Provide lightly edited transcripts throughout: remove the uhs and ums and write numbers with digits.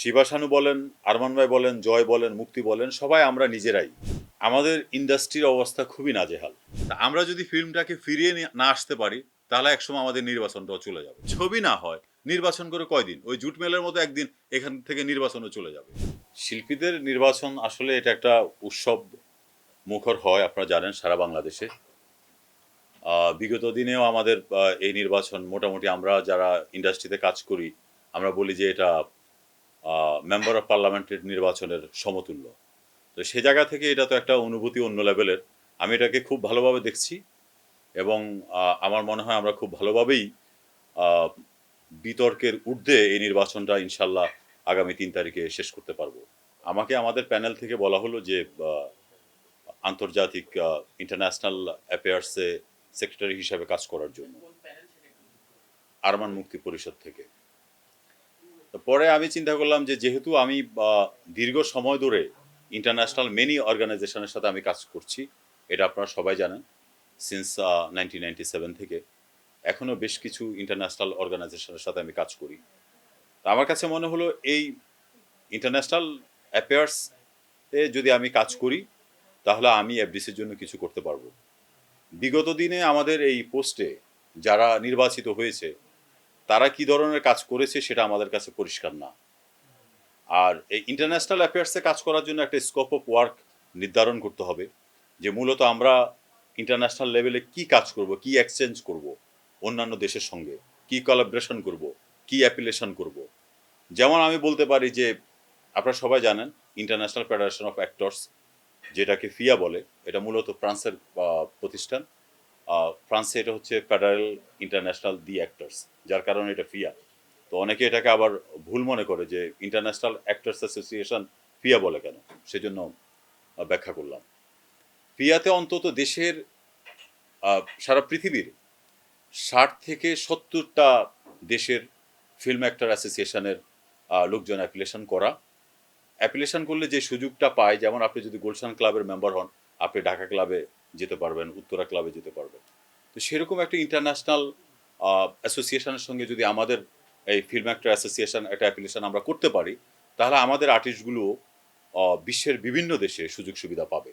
শিবা শানু বলেন, আরমান ভাই বলেন, জয় বলেন, মুক্তি বলেন, সবাই আমরা নিজেরাই। আমাদের ইন্ডাস্ট্রির অবস্থা খুবই নাজেহাল। তা আমরা যদি ফিল্মটাকে ফিরিয়ে না আসতে পারি, তাহলে একসময় আমাদের নির্বাচনটাও চলে যাবে। ছবি না হয়, নির্বাচন করে কয়দিন? ওই জুট মেলের মতো একদিন এখান থেকে নির্বাচনও চলে যাবে। শিল্পীদের নির্বাচন আসলে এটা একটা উৎসব মুখর হয়, আপনারা জানেন, সারা বাংলাদেশে। বিগত দিনেও আমাদের এই নির্বাচন মোটামুটি আমরা যারা ইন্ডাস্ট্রিতে কাজ করি, আমরা বলি যে এটা মেম্বার অফ পার্লামেন্টের নির্বাচনের সমতুল্য। তো সে জায়গা থেকে এটা তো একটা অনুভূতি অন্য লেভেলের। আমি এটাকে খুব ভালোভাবে দেখছি এবং আমার মনে হয় আমরা খুব ভালোভাবেই বিতর্কের ঊর্ধ্বে এই নির্বাচনটা ইনশাল্লাহ আগামী ৩ তারিখে শেষ করতে পারবো। আমাকে আমাদের প্যানেল থেকে বলা হলো যে আন্তর্জাতিক ইন্টারন্যাশনাল অ্যাফেয়ার্সে সেক্রেটারি হিসাবে কাজ করার জন্য, আরমান মুক্তি পরিষদ থেকে। তো পরে আমি চিন্তা করলাম যে যেহেতু আমি দীর্ঘ সময় ধরে ইন্টারন্যাশনাল মেনি অর্গানাইজেশনের সাথে আমি কাজ করছি, এটা আপনারা সবাই জানেন, সিন্স 1997 থেকে এখনও বেশ কিছু ইন্টারন্যাশনাল অর্গানাইজেশনের সাথে আমি কাজ করি। তো আমার কাছে মনে হলো এই ইন্টারন্যাশনাল অ্যাফেয়ার্সে যদি আমি কাজ করি তাহলে আমি এফডিসির জন্য কিছু করতে পারবো। বিগত দিনে আমাদের এই পোস্টে যারা নির্বাচিত হয়েছে তারা কি ধরনের কাজ করেছে সেটা আমাদের কাছে পরিষ্কার না। আর এই ইন্টারন্যাশনাল অ্যাফেয়ার্সে কাজ করার জন্য একটা স্কোপ অফ ওয়ার্ক নির্ধারণ করতে হবে, যে মূলত আমরা ইন্টারন্যাশনাল লেভেলে কি কাজ করব, কি এক্সচেঞ্জ করব অন্যান্য দেশের সঙ্গে, কি কোলাবরেশন করব, কি অ্যাপিলেশন করব। যেমন আমি বলতে পারি যে আপনারা সবাই জানেন ইন্টারন্যাশনাল ফেডারেশন অফ অ্যাক্টর্স, যেটাকে ফিয়া বলে, এটা মূলত ফ্রান্সের প্রতিষ্ঠান। ফ্রান্সে এটা হচ্ছে ফেডারেল ইন্টারন্যাশনাল দি অ্যাক্টর্স, যার কারণে এটা ফিয়া। তো অনেকে এটাকে আবার ভুল মনে করে যে ইন্টারন্যাশনাল অ্যাক্টর্স অ্যাসোসিয়েশন ফিয়া বলে কেন, সেজন্য ব্যাখ্যা করলাম। ফিয়াতে অন্তত দেশের সারা পৃথিবীর ৬০ থেকে ৭০টা দেশের ফিল্ম অ্যাক্টর অ্যাসোসিয়েশনের লোকজন অ্যাপ্লিকেশন করা। অ্যাপ্লিকেশন করলে যে সুযোগটা পায়, যেমন আপনি যদি গুলশান ক্লাবের মেম্বার হন, আপনি ঢাকা ক্লাবে যেতে পারবেন, উত্তরা ক্লাবে যেতে পারবেন। তো সেরকম একটা ইন্টারন্যাশনাল অ্যাসোসিয়েশনের সঙ্গে যদি আমাদের এই ফিল্ম অ্যাক্টর অ্যাসোসিয়েশন একটা অ্যাপ্লিকেশন আমরা করতে পারি, তাহলে আমাদের আর্টিস্টগুলো বিশ্বের বিভিন্ন দেশে সুযোগ সুবিধা পাবে।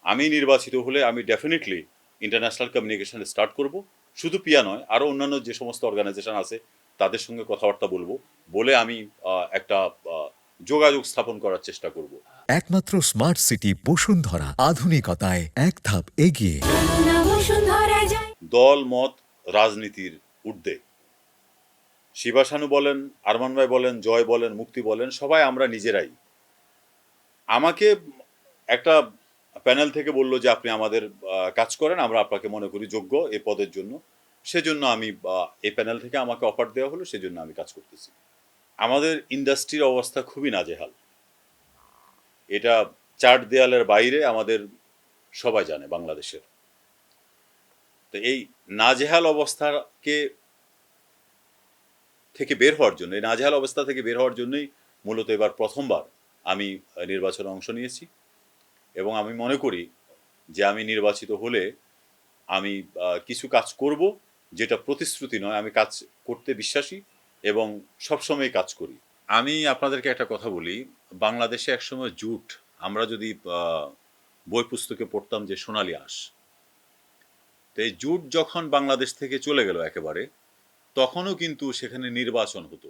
আমি নির্বাচিত হলে আমি ডেফিনেটলি ইন্টারন্যাশনাল কমিউনিকেশন স্টার্ট করব। শুধু পিয়া নয়, আরও অন্যান্য যে সমস্ত অর্গানাইজেশন আছে তাদের সঙ্গে কথাবার্তা বলবো, বলে আমি একটা যোগাযোগ স্থাপন করার চেষ্টা করব। একমাত্র স্মার্ট সিটি বসুন্ধরা, আধুনিকতায় এক ধাপ এগিয়ে। দল মত রাজনীতির ঊর্ধ্বে। শিবা শানু বলেন, আরমান ভাই বলেন, জয় বলেন, মুক্তি বলেন, সবাই আমরা নিজেরাই। আমাকে একটা প্যানেল থেকে বললো যে আপনি আমাদের কাজ করেন, আমরা আপনাকে মনে করি যোগ্য এই পদের জন্য। সেজন্য আমি এই প্যানেল থেকে আমাকে অফার দেওয়া হলো, সেজন্য আমি কাজ করতেছি। আমাদের ইন্ডাস্ট্রির অবস্থা খুবই নাজেহাল। এটা চার দেয়ালের বাইরে আমাদের সবাই জানে বাংলাদেশের। তো এই নাজেহাল অবস্থাকে থেকে বের হওয়ার জন্য, এই নাজেহাল অবস্থা থেকে বের হওয়ার জন্যই মূলত এবার প্রথমবার আমি নির্বাচনে অংশ নিয়েছি এবং আমি মনে করি যে আমি নির্বাচিত হলে আমি কিছু কাজ করব যেটা প্রতিশ্রুতি নয়, আমি কাজ করতে বিশ্বাসী এবং সবসময় কাজ করি। আমি আপনাদেরকে একটা কথা বলি, বাংলাদেশে একসময় জুট, আমরা যদি বই পুস্তকে পড়তাম যে সোনালী আঁশ, তো এই জুট যখন বাংলাদেশ থেকে চলে গেল একেবারে, তখনও কিন্তু সেখানে নির্বাচন হতো,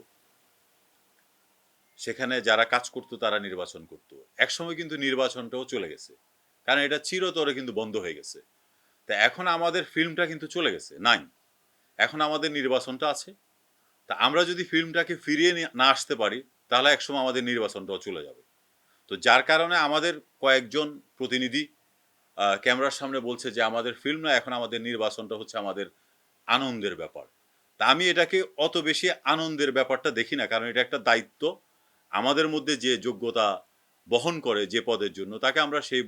সেখানে যারা কাজ করতো তারা নির্বাচন করতো। একসময় কিন্তু নির্বাচনটাও চলে গেছে, কারণ এটা চিরতরে কিন্তু বন্ধ হয়ে গেছে। তা এখন আমাদের ফিল্মটা কিন্তু চলে গেছে, নাই, এখন আমাদের নির্বাচনটা আছে। তা আমরা যদি ফিল্মটাকে ফিরিয়ে না আসতে পারি তাহলে একসময় আমাদের নির্বাচনটাও চলে যাবে। তো যার কারণে আমাদের কয়েকজন প্রতিনিধি ক্যামেরার সামনে বলছে যে আমাদের ফিল্ম না, এখন আমাদের নির্বাচনটা হচ্ছে আমাদের আনন্দের ব্যাপার। তা আমি এটাকে অত বেশি আনন্দের ব্যাপারটা দেখি না, কারণ এটা একটা দায়িত্ব। আমাদের মধ্যে যে যোগ্যতা বহন করে যে পদের জন্য, তাকে আমরা সেই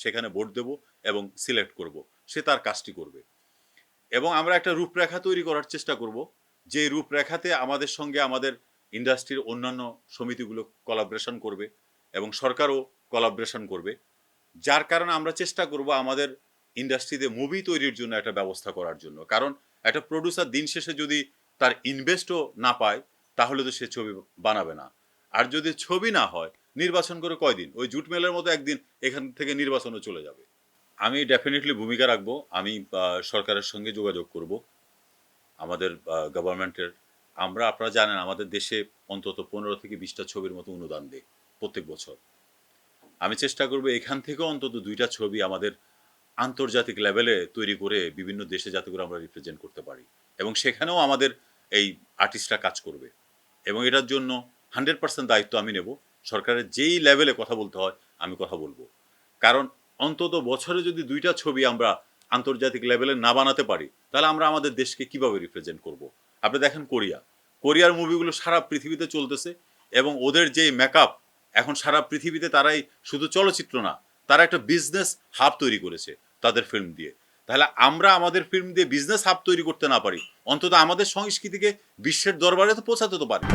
সেখানে ভোট দেব এবং সিলেক্ট করব, সে তার কাজটি করবে। এবং আমরা একটা রূপরেখা তৈরি করার চেষ্টা করব, যে রূপরেখাতে আমাদের সঙ্গে আমাদের ইন্ডাস্ট্রির অন্যান্য সমিতিগুলো কোলাবরেশন করবে এবং সরকারও কোলাবরেশন করবে। যার কারণে আমরা চেষ্টা করব আমাদের ইন্ডাস্ট্রিতে মুভি তৈরির জন্য একটা ব্যবস্থা করার জন্য, কারণ একটা প্রডিউসার দিন শেষে যদি তার ইনভেস্টও না পায় তাহলে তো সে ছবি বানাবে না। আর যদি ছবি না হয় নির্বাচন করে কয়দিন, ওই জুট মেলের মতো একদিন এখান থেকে নির্বাচনে চলে যাবে। আমি ডেফিনেটলি ভূমিকা রাখবো। আমি সরকারের সঙ্গে যোগাযোগ করব, আমাদের গভর্নমেন্টের। আপনারা জানেন আমাদের দেশে অন্তত 15 থেকে 20টা ছবির মতো অনুদান দেয় প্রত্যেক বছর। আমি চেষ্টা করব এখান থেকেও অন্তত 2টা ছবি আমাদের আন্তর্জাতিক লেভেলে তৈরি করে বিভিন্ন দেশে যাতে করে আমরা রিপ্রেজেন্ট করতে পারি, এবং সেখানেও আমাদের এই আর্টিস্টরা কাজ করবে, এবং এটার জন্য 100% দায়িত্ব আমি নেব। সরকারের যেই লেভেলে কথা বলতে হয় আমি কথা বলবো, কারণ অন্তত বছরে যদি 2টা ছবি আমরা আন্তর্জাতিক লেভেলে না বানাতে পারি তাহলে আমরা আমাদের দেশকে কিভাবে রিপ্রেজেন্ট করব। আপনি দেখেন কোরিয়ার মুভিগুলো সারা পৃথিবীতে চলতেছে, এবং ওদের যে মেকআপ এখন সারা পৃথিবীতে, তারাই শুধু চলচ্চিত্র না, তারা একটা বিজনেস হাব তৈরি করেছে তাদের ফিল্ম দিয়ে। তাহলে আমরা আমাদের ফিল্ম দিয়ে বিজনেস হাব তৈরি করতে না পারি, অন্তত আমাদের সংস্কৃতিকে বিশ্বের দরবারে তো পৌঁছাতে তো পারি।